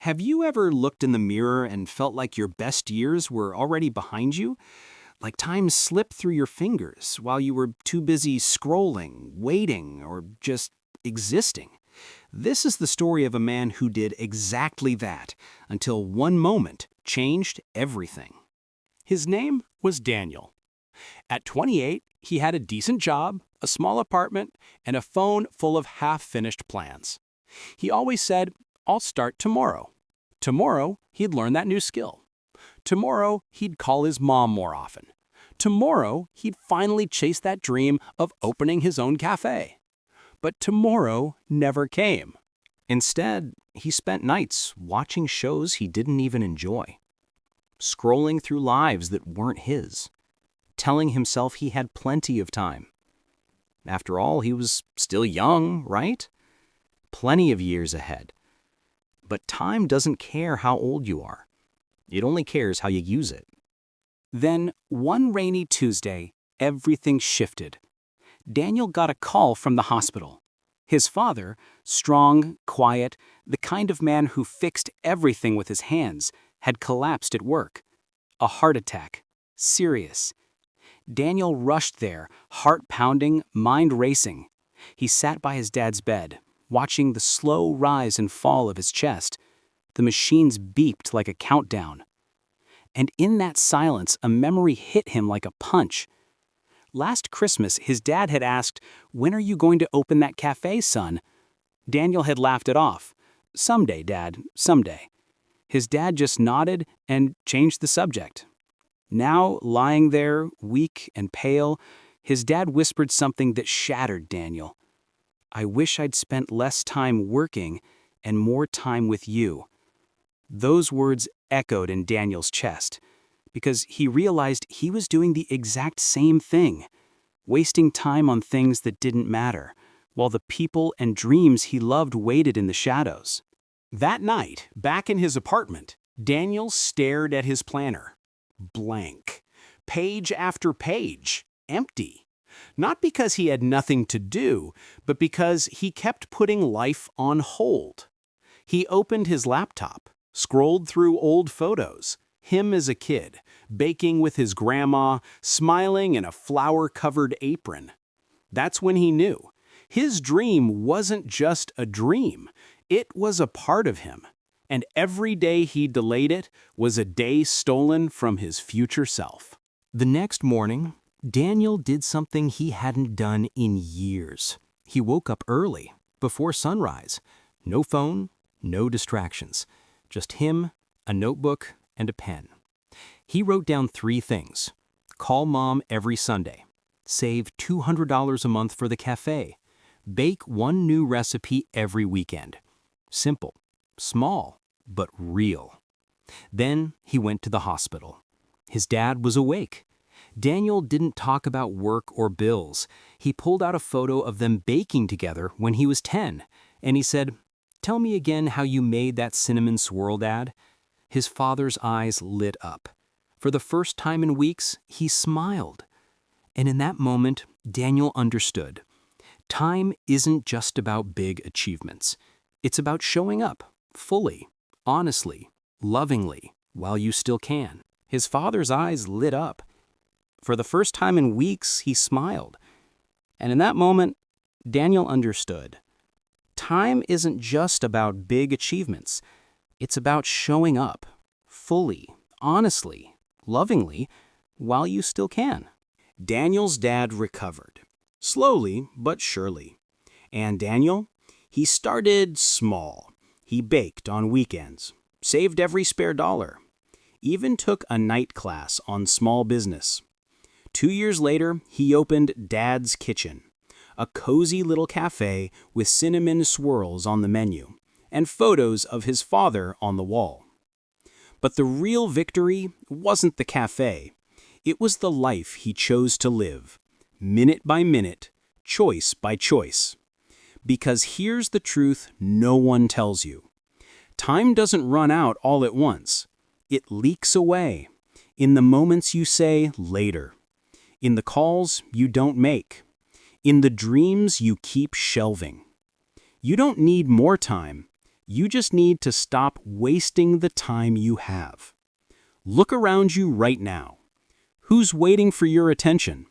Have you ever looked in the mirror and felt like your best years were already behind you? Like time slipped through your fingers while you were too busy scrolling, waiting, or just existing? This is the story of a man who did exactly that until one moment changed everything. His name was Daniel. At 28, he had a decent job, a small apartment, and a phone full of half-finished plans. He always said, "I'll start tomorrow." Tomorrow, he'd learn that new skill. Tomorrow, he'd call his mom more often. Tomorrow, he'd finally chase that dream of opening his own cafe. But tomorrow never came. Instead, he spent nights watching shows he didn't even enjoy, scrolling through lives that weren't his, telling himself he had plenty of time. After all, he was still young, right? Plenty of years ahead. But time doesn't care how old you are. It only cares how you use it. Then, one rainy Tuesday, everything shifted. Daniel got a call from the hospital. His father, strong, quiet, the kind of man who fixed everything with his hands, had collapsed at work. A heart attack. Serious. Daniel rushed there, heart pounding, mind racing. He sat by his dad's bed, watching the slow rise and fall of his chest. The machines beeped like a countdown. And in that silence, a memory hit him like a punch. Last Christmas, his dad had asked, "When are you going to open that cafe, son?" Daniel had laughed it off. "Someday, Dad, someday." His dad just nodded and changed the subject. Now, lying there, weak and pale, his dad whispered something that shattered Daniel. "I wish I'd spent less time working and more time with you." Those words echoed in Daniel's chest, because he realized he was doing the exact same thing, wasting time on things that didn't matter, while the people and dreams he loved waited in the shadows. That night, back in his apartment, Daniel stared at his planner. Blank. Page after page. Empty. Not because he had nothing to do, but because he kept putting life on hold. He opened his laptop, scrolled through old photos, him as a kid, baking with his grandma, smiling in a flower-covered apron. That's when he knew. His dream wasn't just a dream. It was a part of him. And every day he delayed it was a day stolen from his future self. The next morning, Daniel did something he hadn't done in years. He woke up early, before sunrise. No phone, no distractions. Just him, a notebook, and a pen. He wrote down 3 things. Call mom every Sunday. Save $200 a month for the cafe. Bake 1 new recipe every weekend. Simple, small, but real. Then he went to the hospital. His dad was awake. Daniel didn't talk about work or bills. He pulled out a photo of them baking together when he was 10, and he said, "Tell me again how you made that cinnamon swirl, Dad." His father's eyes lit up. For the first time in weeks, he smiled. And in that moment, Daniel understood. Time isn't just about big achievements. It's about showing up, fully, honestly, lovingly, while you still can. His father's eyes lit up. For the first time in weeks, he smiled. And in that moment, Daniel understood. Time isn't just about big achievements. It's about showing up, fully, honestly, lovingly, while you still can. Daniel's dad recovered, slowly but surely. And Daniel, he started small. He baked on weekends, saved every spare dollar, even took a night class on small business. 2 years later, he opened Dad's Kitchen, a cozy little cafe with cinnamon swirls on the menu and photos of his father on the wall. But the real victory wasn't the cafe. It was the life he chose to live, minute by minute, choice by choice. Because here's the truth no one tells you. Time doesn't run out all at once. It leaks away in the moments you say later, in the calls you don't make, in the dreams you keep shelving. You don't need more time. You just need to stop wasting the time you have. Look around you right now. Who's waiting for your attention?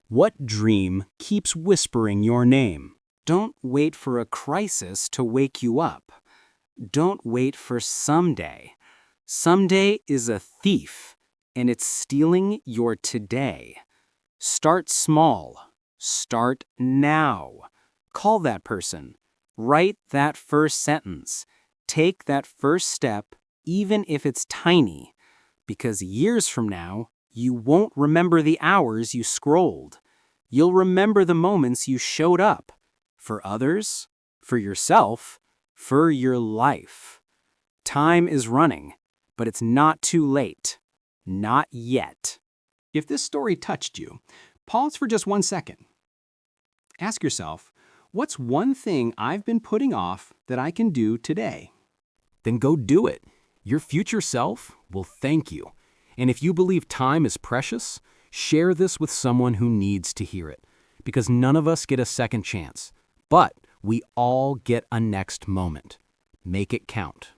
What dream keeps whispering your name? Don't wait for a crisis to wake you up. Don't wait for someday. Someday is a thief, and it's stealing your today. Start small. Start now. Call that person. Write that first sentence. Take that first step, even if it's tiny, because years from now, you won't remember the hours you scrolled. You'll remember the moments you showed up. For others, for yourself, for your life. Time is running, but it's not too late. Not yet. If this story touched you, pause for just 1 second. Ask yourself, what's one thing I've been putting off that I can do today? Then go do it. Your future self will thank you. And if you believe time is precious, share this with someone who needs to hear it. Because none of us get a second chance, but we all get a next moment. Make it count.